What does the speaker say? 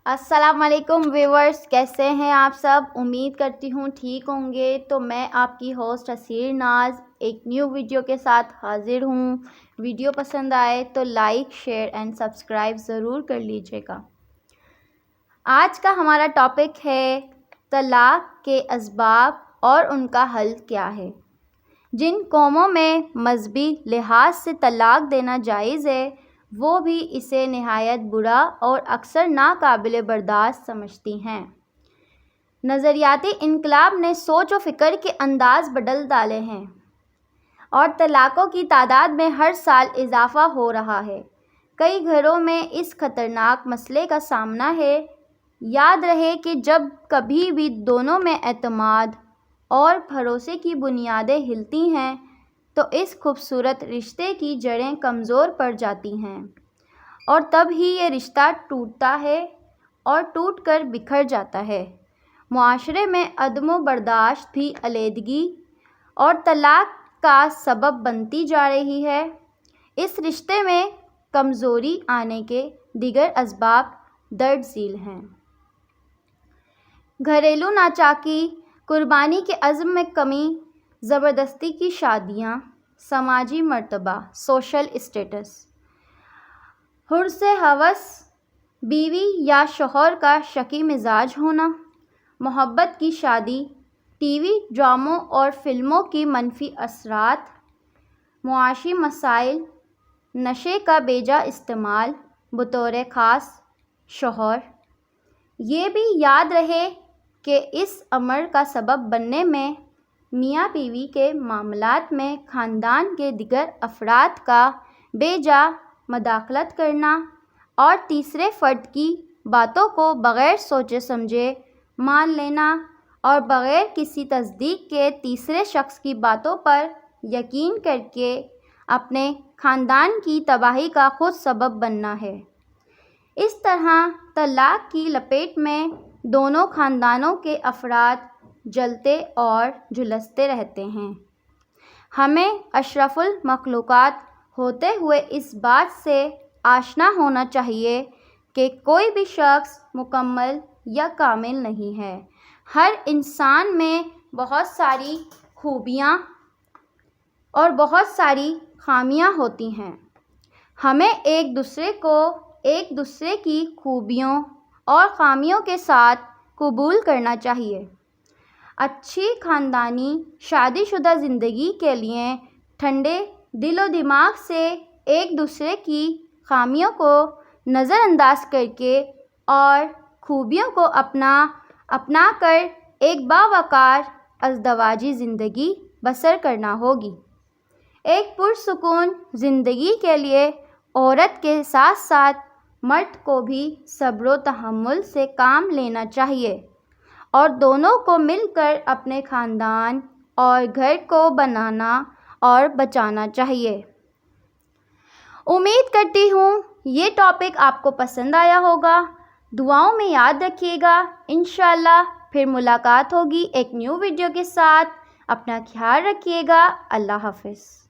السلام علیکم ویورز، کیسے ہیں آپ سب؟ امید کرتی ہوں ٹھیک ہوں گے۔ تو میں آپ کی ہوسٹ اسیر ناز ایک نیو ویڈیو کے ساتھ حاضر ہوں۔ ویڈیو پسند آئے تو لائک، شیئر اینڈ سبسکرائب ضرور کر لیجیے گا۔ آج کا ہمارا ٹاپک ہے طلاق کے اسباب اور ان کا حل کیا ہے۔ جن قوموں میں مذہبی لحاظ سے طلاق دینا جائز ہے، وہ بھی اسے نہایت برا اور اکثر ناقابل برداشت سمجھتی ہیں۔ نظریاتی انقلاب نے سوچ و فکر کے انداز بدل ڈالے ہیں اور طلاقوں کی تعداد میں ہر سال اضافہ ہو رہا ہے۔ کئی گھروں میں اس خطرناک مسئلے کا سامنا ہے۔ یاد رہے کہ جب کبھی بھی دونوں میں اعتماد اور بھروسے کی بنیادیں ہلتی ہیں تو اس خوبصورت رشتے کی جڑیں کمزور پڑ جاتی ہیں، اور تب ہی یہ رشتہ ٹوٹتا ہے اور ٹوٹ کر بکھر جاتا ہے۔ معاشرے میں عدم و برداشت بھی علیحدگی اور طلاق کا سبب بنتی جا رہی ہے۔ اس رشتے میں کمزوری آنے کے دیگر اسباب درج ذیل ہیں۔ گھریلو ناچاکی، قربانی کے عزم میں کمی، زبردستی کی شادیاں، سماجی مرتبہ سوشل اسٹیٹس، حرص ہوس، بیوی یا شوہر کا شکی مزاج ہونا، محبت کی شادی، ٹی وی ڈراموں اور فلموں کی منفی اثرات، معاشی مسائل، نشے کا بیجا استعمال بطور خاص شوہر۔ یہ بھی یاد رہے کہ اس امر کا سبب بننے میں میاں بیوی کے معاملات میں خاندان کے دیگر افراد کا بے جا مداخلت کرنا اور تیسرے فرد کی باتوں کو بغیر سوچے سمجھے مان لینا اور بغیر کسی تصدیق کے تیسرے شخص کی باتوں پر یقین کر کے اپنے خاندان کی تباہی کا خود سبب بننا ہے۔ اس طرح طلاق کی لپیٹ میں دونوں خاندانوں کے افراد جلتے اور جھلستے رہتے ہیں۔ ہمیں اشرف المخلوقات ہوتے ہوئے اس بات سے آشنا ہونا چاہیے کہ کوئی بھی شخص مکمل یا کامل نہیں ہے۔ ہر انسان میں بہت ساری خوبیاں اور بہت ساری خامیاں ہوتی ہیں۔ ہمیں ایک دوسرے کی خوبیوں اور خامیوں کے ساتھ قبول کرنا چاہیے۔ اچھی خاندانی شادی شدہ زندگی کے لیے ٹھنڈے دل و دماغ سے ایک دوسرے کی خامیوں کو نظر انداز کر کے اور خوبیوں کو اپنا کر ایک باوقار ازدواجی زندگی بسر کرنا ہوگی۔ ایک پرسکون زندگی کے لیے عورت کے ساتھ ساتھ مرد کو بھی صبر و تحمل سے کام لینا چاہیے اور دونوں کو مل کر اپنے خاندان اور گھر کو بنانا اور بچانا چاہیے۔ امید کرتی ہوں یہ ٹاپک آپ کو پسند آیا ہوگا۔ دعاؤں میں یاد رکھیے گا۔ انشاءاللہ پھر ملاقات ہوگی ایک نیو ویڈیو کے ساتھ۔ اپنا خیال رکھیے گا۔ اللہ حافظ۔